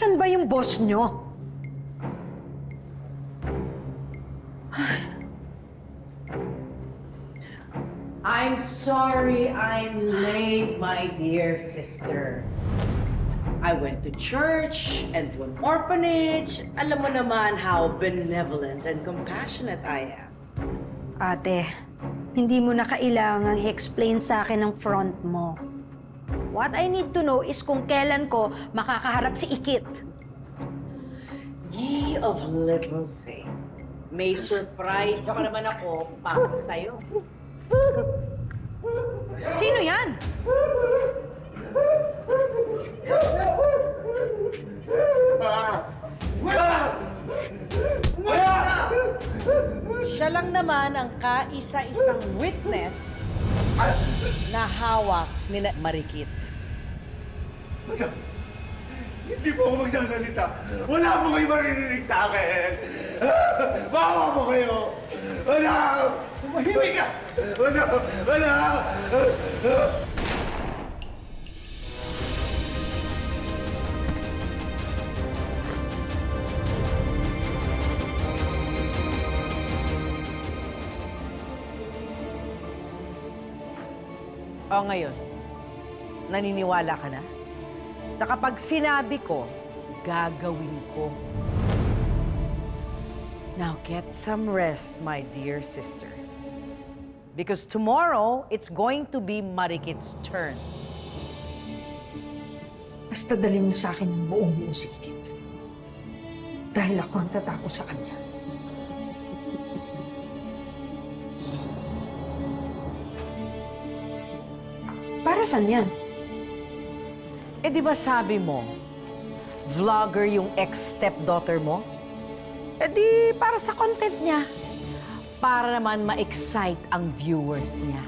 Nasaan ba yung boss nyo? I'm sorry I'm late, my dear sister. I went to church and to an orphanage. Alam mo naman how benevolent and compassionate I am. Ate, hindi mo na kailangang i-explain sa akin ang front mo. What I need to know is kung kailan ko makakaharap si Ikit. Ye of little faith. May surprise pa naman ako para sa'yo. Sino yan? Siya lang naman ang kaisa-isang witness na hawak ni Marikit. Madam, hindi po ako magsasalita. Wala po kayo maririnig sa akin. Bawa po kayo. Madam! Tumahimik ka! Madam! Madam! O ngayon, naniniwala ka na? Na kapag sinabi ko, gagawin ko. Now get some rest, my dear sister. Because tomorrow, it's going to be Marikit's turn. Basta dalhin niyo sa akin ng buong buo si Ikit. Dahil ako ang tatapos sa kanya. Para saan yan? Eh di ba sabi mo, vlogger yung ex-stepdaughter mo? Eh di para sa content niya. Para naman ma-excite ang viewers niya.